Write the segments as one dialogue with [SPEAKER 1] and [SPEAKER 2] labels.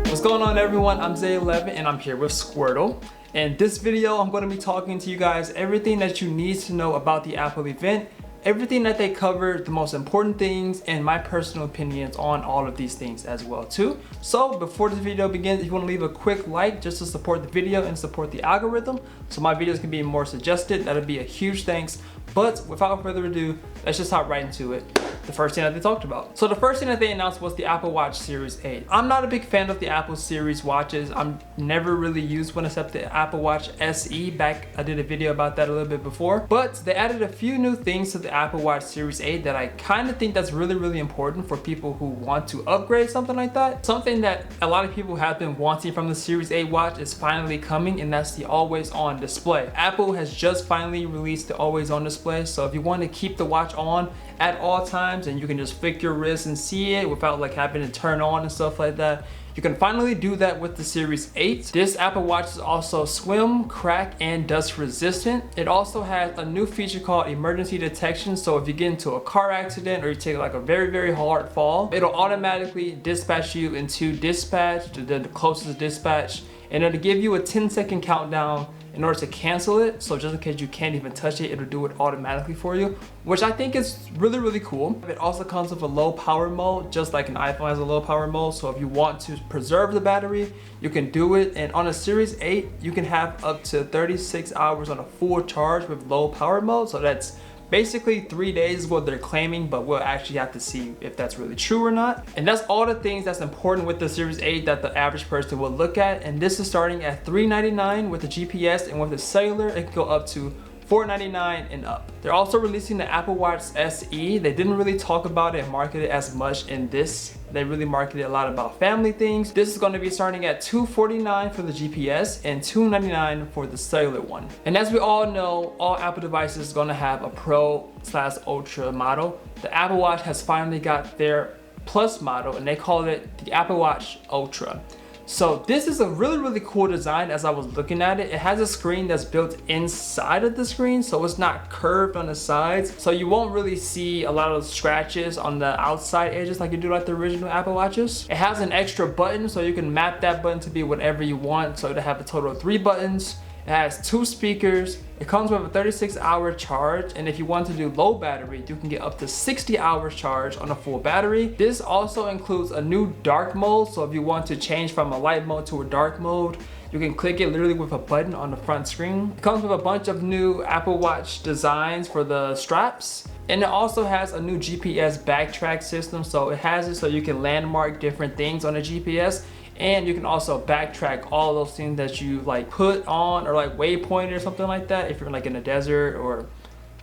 [SPEAKER 1] What's going on, everyone? I'm Zay11 and I'm here with Squirtle. In this video, I'm going to be talking to you guys everything that you need to know about the Apple event, everything that they covered, the most important things, and my personal opinions on all of these things as well too. So before this video begins, if you want to leave a quick like just to support the video and support the algorithm so my videos can be more suggested, that'd be a huge thanks. But without further ado, let's just hop right into it. The first thing that they talked about. So the first thing that they announced was the Apple Watch Series 8. I'm not a big fan of the Apple Series watches. I'm never really used one except the Apple Watch SE. I did a video about that a little bit before. But they added a few new things to the Apple Watch Series 8 that I kind of think that's really important for people who want to upgrade something like that. Something that a lot of people have been wanting from the Series 8 watch is finally coming, and that's the always on display. Apple has just finally released the always on display. So if you want to keep the watch on at all times and you can just flick your wrist and see it without like having to turn on and stuff like that, you can finally do that with the Series 8. This Apple Watch is also swim, crack, and dust resistant. It also has a new feature called emergency detection. So if you get into a car accident or you take like a very hard fall, it'll automatically dispatch you into dispatch, the closest dispatch, and it'll give you a 10-second countdown in order to cancel it. So just in case you can't even touch it, it'll do it automatically for you, which I think is really cool. It also comes with a low power mode, just like an iPhone has a low power mode. So if you want to preserve the battery, you can do it. And on a Series 8, you can have up to 36 hours on a full charge with low power mode. So that's basically 3 days is what they're claiming, but we'll actually have to see if that's really true or not. And that's all the things that's important with the Series 8 that the average person will look at. And this is starting at $399 with the GPS, and with the cellular, it can go up to $499 and up. They're also releasing the Apple Watch SE. They didn't really talk about it and market it as much in this. They really marketed a lot about family things. This is going to be starting at $249 for the GPS and $299 for the cellular one. And as we all know, all Apple devices are going to have a Pro/Ultra model. The Apple Watch has finally got their Plus model, and they call it the Apple Watch Ultra. So this is a really cool design. As I was looking at it, it has a screen that's built inside of the screen, so it's not curved on the sides. So you won't really see a lot of scratches on the outside edges like you do like the original Apple Watches. It has an extra button, so you can map that button to be whatever you want. So to have a total of 3 buttons. It has 2 speakers. It comes with a 36-hour charge, and if you want to do low battery, you can get up to 60 hours charge on a full battery. This also includes a new dark mode, so if you want to change from a light mode to a dark mode, you can click it literally with a button on the front screen. It comes with a bunch of new Apple Watch designs for the straps. And it also has a new GPS backtrack system, so it has it so you can landmark different things on the GPS. And you can also backtrack all those things that you like put on or like waypoint or something like that. If you're like in a desert or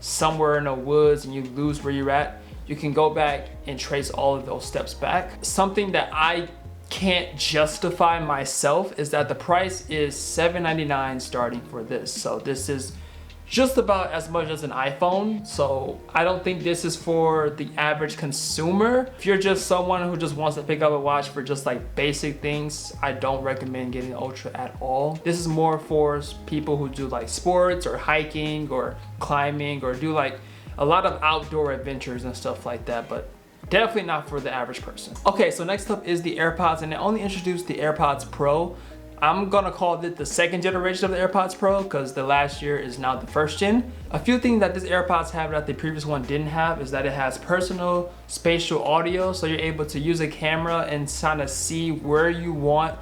[SPEAKER 1] somewhere in the woods and you lose where you're at, you can go back and trace all of those steps back. Something that I can't justify myself is that the price is $799 starting for this. So this is just about as much as an iPhone. So I don't think this is for the average consumer. If you're just someone who just wants to pick up a watch for just like basic things, I don't recommend getting the Ultra at all. This is more for people who do like sports or hiking or climbing or do like a lot of outdoor adventures and stuff like that, but definitely not for the average person. Okay, so next up is the AirPods, and they only introduced the AirPods Pro. I'm gonna call it the second generation of the AirPods Pro because the last year is now the first gen. A few things that this AirPods have that the previous one didn't have is that it has personal spatial audio, so you're able to use a camera and kind of see where you want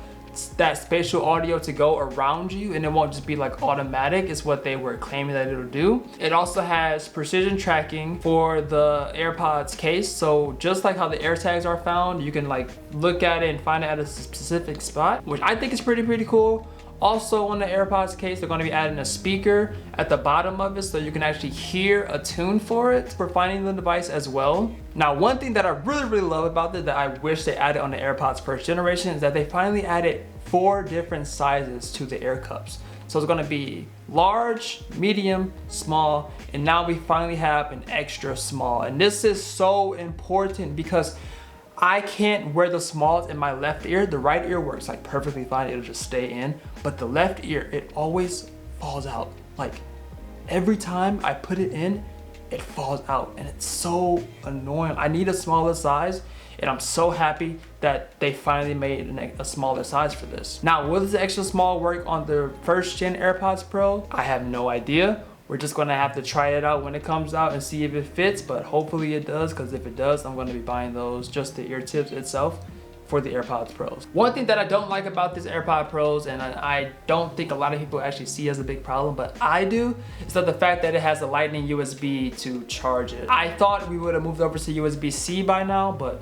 [SPEAKER 1] that spatial audio to go around you, and it won't just be like automatic. Is what they were claiming that it'll do. It also has precision tracking for the AirPods case, so just like how the AirTags are found, you can like look at it and find it at a specific spot, which I think is pretty cool. Also on the AirPods case, they're going to be adding a speaker at the bottom of it so you can actually hear a tune for it for finding the device as well. Now, one thing that I really love about it that I wish they added on the AirPods first generation is that they finally added 4 different sizes to the air cups. So it's going to be large, medium, small, and now we finally have an extra small. And this is so important because I can't wear the smalls in my left ear. The right ear works like perfectly fine, it'll just stay in. But the left ear, it always falls out. Like every time I put it in, it falls out and it's so annoying. I need a smaller size, and I'm so happy that they finally made a smaller size for this. Now, will this extra small work on the first gen AirPods Pro? I have no idea. We're just gonna have to try it out when it comes out and see if it fits, but hopefully it does, because if it does, I'm gonna be buying those, just the ear tips itself, for the AirPods Pros. One thing that I don't like about this AirPod Pros, and I don't think a lot of people actually see as a big problem, but I do, is that the fact that it has a lightning USB to charge it. I thought we would have moved over to USB-C by now, but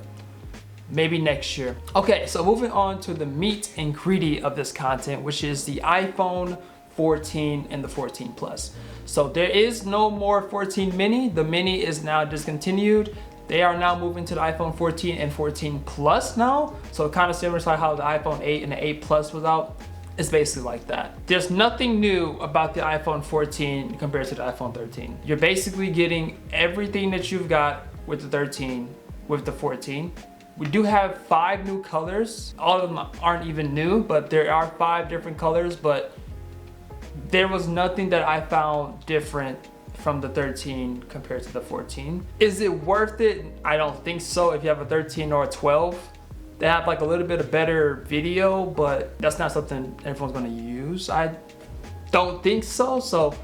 [SPEAKER 1] maybe next year. Okay, so moving on to the meat and greedy of this content, which is the iPhone 14 and the 14 Plus. So there is no more 14 mini. The mini is now discontinued. They are now moving to the iPhone 14 and 14 Plus now. So kind of similar to how the iPhone 8 and the 8 Plus was out. It's basically like that. There's nothing new about the iPhone 14 compared to the iPhone 13. You're basically getting everything that you've got with the 13 with the 14. We do have 5 new colors. All of them aren't even new, but there are 5 different colors, but there was nothing that I found different from the 13 compared to the 14. Is it worth it? I don't think so. If you have a 13 or a 12, they have like a little bit of better video, but that's not something everyone's gonna use. I don't think so. So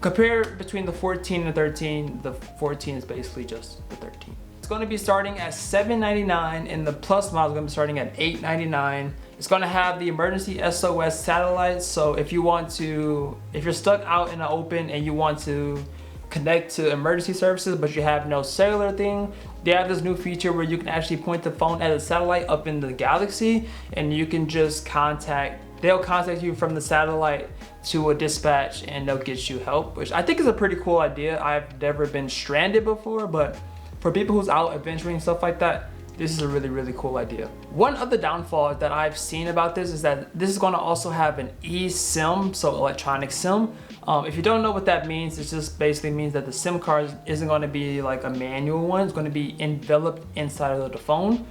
[SPEAKER 1] compare between the 14 and the 13, the 14 is basically just the 13. It's gonna be starting at $799 and the Plus model is gonna be starting at $899. It's gonna have the emergency SOS satellite. So if you're stuck out in the open and you want to connect to emergency services, but you have no cellular thing, they have this new feature where you can actually point the phone at a satellite up in the galaxy, and you can just they'll contact you from the satellite to a dispatch, and they'll get you help, which I think is a pretty cool idea. I've never been stranded before, but for people who's out adventuring and stuff like that, this is a really, really cool idea. One other downfall that I've seen about this is that this is gonna also have an eSIM, so electronic SIM. If you don't know what that means, it just basically means that the SIM card isn't gonna be like a manual one. It's gonna be enveloped inside of the phone.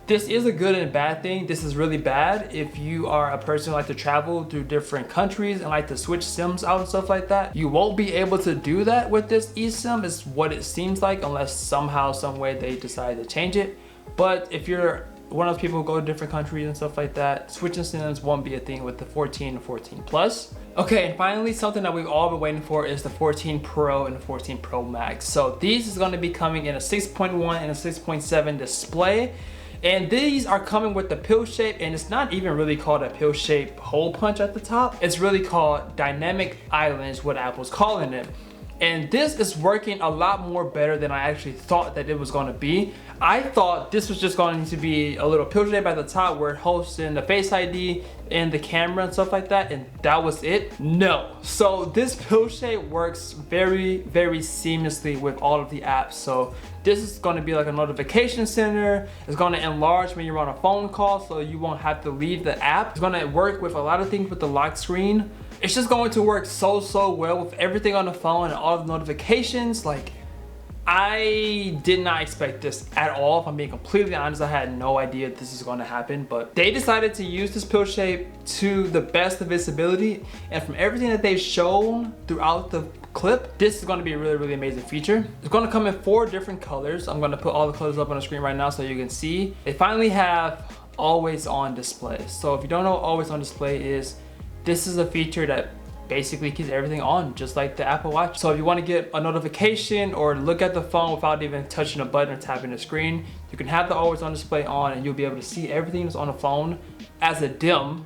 [SPEAKER 1] This is a good and bad thing. This is really bad if you are a person who like to travel through different countries and like to switch SIMs out and stuff like that. You won't be able to do that with this eSIM, is what it seems like, unless somehow, some way they decide to change it. But if you're one of those people who go to different countries and stuff like that, switching SIMs won't be a thing with the 14 and 14 Plus. Okay, and finally, something that we've all been waiting for is the 14 Pro and the 14 Pro Max. So these is going to be coming in a 6.1 and a 6.7 display. And these are coming with the pill shape, and it's not even really called a pill shape hole punch at the top. It's really called dynamic islands, what Apple's calling it. And this is working a lot more better than I actually thought that it was going to be. I thought this was just going to be a little pill shape at the top where it hosts in the Face ID and the camera and stuff like that, and that was it. No. So this pill shape works very, very seamlessly with all of the apps. So this is going to be like a notification center. It's going to enlarge when you're on a phone call, so you won't have to leave the app. It's going to work with a lot of things with the lock screen. It's just going to work so well with everything on the phone and all the notifications. Like, I did not expect this at all. If I'm being completely honest, I had no idea this is going to happen, but they decided to use this pill shape to the best of its ability. And from everything that they've shown throughout the clip, this is going to be a really, really amazing feature. It's going to come in 4 different colors. I'm going to put all the colors up on the screen right now so you can see. They finally have always on display. So if you don't know what always on display is, this is a feature that basically keeps everything on, just like the Apple Watch. So if you want to get a notification or look at the phone without even touching a button or tapping the screen, you can have the always on display on, and you'll be able to see everything that's on the phone as a dim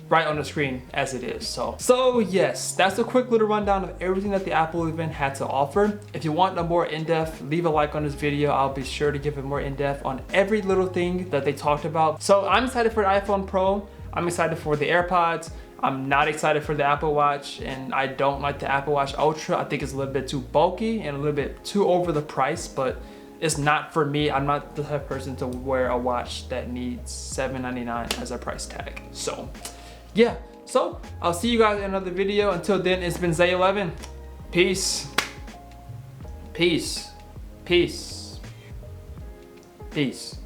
[SPEAKER 1] right on the screen as it is. So yes, that's a quick little rundown of everything that the Apple event had to offer. If you want a more in-depth, leave a like on this video. I'll be sure to give it more in-depth on every little thing that they talked about. So I'm excited for the iPhone Pro. I'm excited for the AirPods. I'm not excited for the Apple Watch, and I don't like the Apple Watch Ultra. I think it's a little bit too bulky and a little bit too over the price, but it's not for me. I'm not the type of person to wear a watch that needs $799 as a price tag. So yeah, so I'll see you guys in another video. Until then, it's been Zay11. Peace. Peace. Peace. Peace.